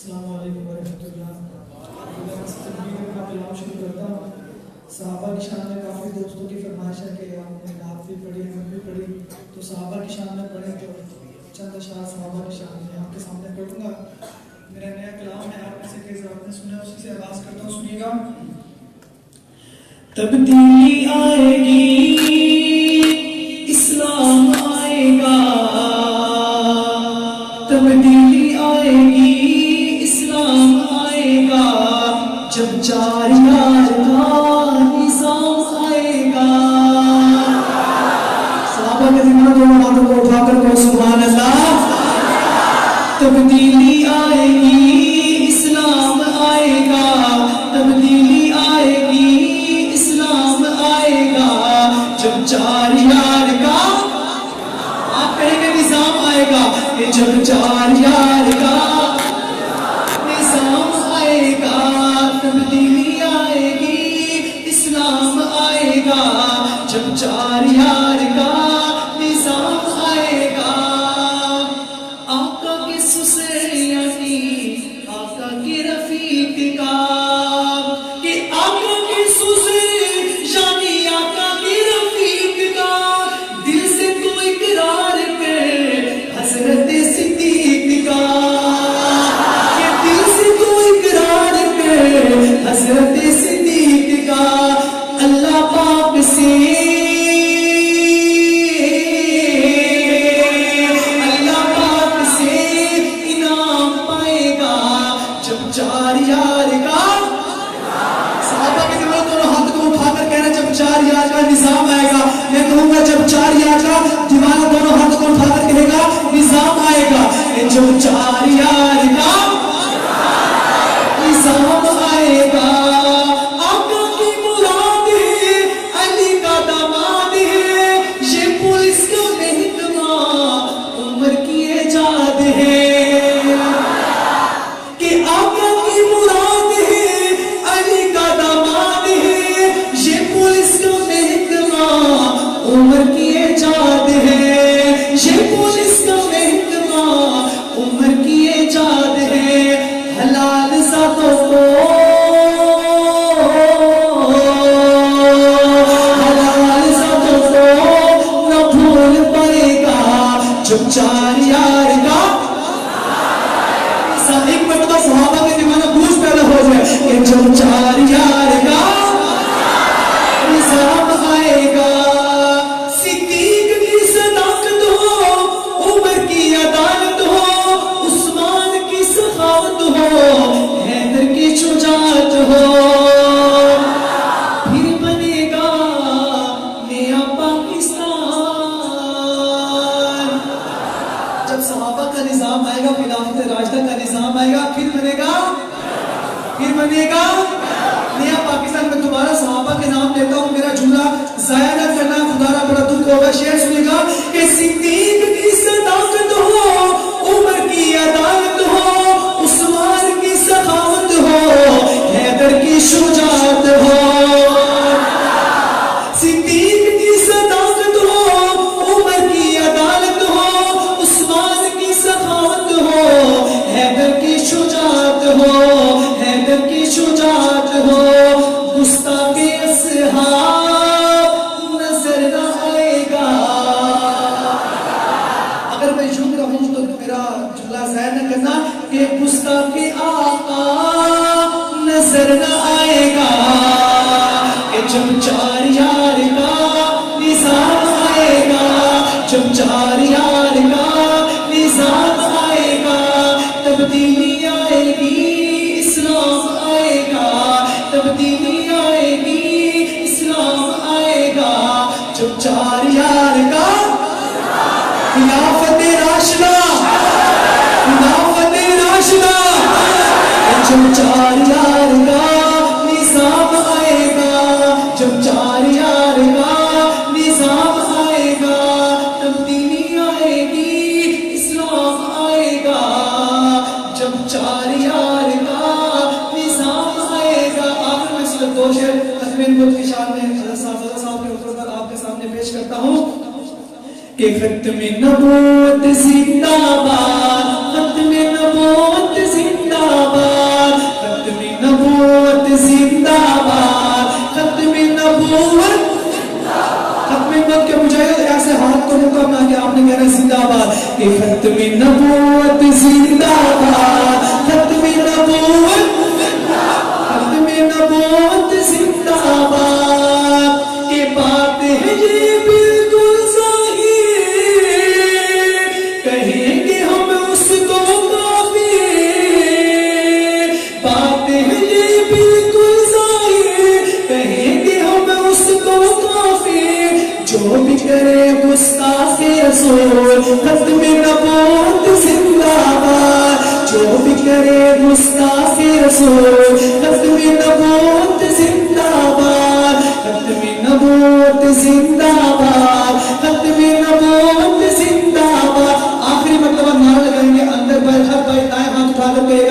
السلام علیکم ورحمۃ اللہ۔ تقریر کا کلام شروع کرتا ہوں۔ صحابہ کی شان میں کافی دوستوں کی فرمائش ہے کہ آپ نے نعت بھی پڑھی، ہم بھی پڑھی، تو صحابہ کی شان میں پڑھیں تو چند اشعار صحابہ کی شان میں آپ کے سامنے پڑھوں گا۔ میرا نیا کلام ہے، آپ میں سے کئی آپ نے سنا، اسی سے آغاز کرتا ہوں، سنیے گا۔ تبدیلی آئے گی، اسلام آئے گا، تبدیلی آئے گی، اسلام آئے گا، جب چار یار کا نظام آئے گا۔ صحابہ کے دماغ دونوں ہاتھوں کو اٹھا کر کہو سبحان اللہ۔ تبدیلی آئے گی، اسلام آئے گا، تبدیلی آئے گی، اسلام آئے گا، جب چار یار کا، آپ کہیں گے نظام آئے گا، کہ جب چار یار کا نظام آئے گا، تبدیلی آئے گی، اسلام آئے گا، جب چار یار کا نظام آئے گا۔ آقا کی سسر یعنی آقا کی رفیق کا، کہ آقا کی سسر یعنی آقا کی رفیق کا، دل سے تو اقرار کر حضرت صدیق کا، کہ دل سے تو اقرار کر حضرت صدیق کا، اللہ پاک سے چار یار کا، صحابہ کے دماغ دونوں ہاتھ کو اٹھا کر کہنا جب چار یار کا نظام آئے گا۔ میں کہوں گا جب چار یار کا، دماغ دونوں ہاتھ کو اٹھا کر کہے گا نظام آئے گا، جب چار یار کا نظام آئے گا۔ آقا کی مراد ہے، علی کا داماد ہے، یہ پولیس کا محکمہ عمر کی ایجاد ہے، کہ آقا کی مراد ہے، علی کا داماد ہے، یہ پولیس کا محکمہ عمر کی ایجاد ہے، یہ پولیس کا محکمہ عمر کی ایجاد ہے۔ حلال ذاتوں کو، حلال ذاتوں کو نہ بھول پائے گا، جب چار یار کا، ایک مرتبہ صحابہ کے دماغ میں گوشت پیدا ہو جائے کہ جب چار یار کا نظام آئے گا۔ صدیق کی صداقت ہو، عمر کی عدالت ہو، عثمان کی سخاوت ہو، حیدر کی شجاعت ہو، پھر بنے گا نیا پاکستان۔ جب صحابہ کا نظام آئے گا، خلافت راشدہ کا نظام آئے گا، پھر بنے گا نیا پاکستان۔ میں دوبارہ صحابہ کے نام لیتا ہوں، میرا جملہ ضائع نہ کرنا، خدا را بڑا دکھ ہوگا۔ شعر سنیے گا کہ صدیق کی صداقت ہو، عمر کی عدالت ہو، عثمان کی سخاوت ہو، حیدر کی شجاعت ہو۔ صدیق کی صداقت ہو، عمر کی عدالت ہو، عثمان کی سخاوت ہو، حیدر کی شجاعت ہو، حیدر کی شجاعت ہو۔ گستاخ اصحاب نظر نہ آئے گا۔ اگر میں یوں رہوں تو میرا جملہ ضائع نہ کرنا کہ گستاخ آقا نظر نہ آئے گا، کہ جب چار یار کا نظام آئے گا، جب چار یار کا نظام آئے گا، تبدیلی آئے گی، اسلام آئے گا، تبدیلی آئے گی، اسلام آئے گا، جب چار یار کا خلافت راشدہ، خلافت راشدہ، جب چار یار کا نظام آئے گا، جب چار یار کا نظام آئے گا، تبدیلی آئے گی، اسلام آئے گا، جب چار یار کا نظام آئے گا۔ آخر میں صرف دو شعر ختم نبوت کی شان میں حضرت صاحب کے حضور پر آپ کے سامنے پیش کرتا ہوں کہ ختم نبوت زندہ باد، ختم نبوت زندہ کہ ختم نبوت زندہ باد، ختم نبوت، ختم نبوت زندہ باد. یہ بات ہے یہ بالکل صحیح، کہیں گے ہم اس کو کافی. بات ہے یہ بالکل صحیح، کہیں گے ہم اس کو کافی. جو بھی کرے گستاخ رسول، ختم نبوت زندہ باد. جو بھی کرے گستاخ رسول، ختم نبوت زندہ باد، ختم نبوت زندہ باد، ختم نبوت زندہ باد. آخری مرتبہ نعرہ لگائیں گے، اندر بھائی ہر بھائی دائیں ہاتھ اٹھا لو کہ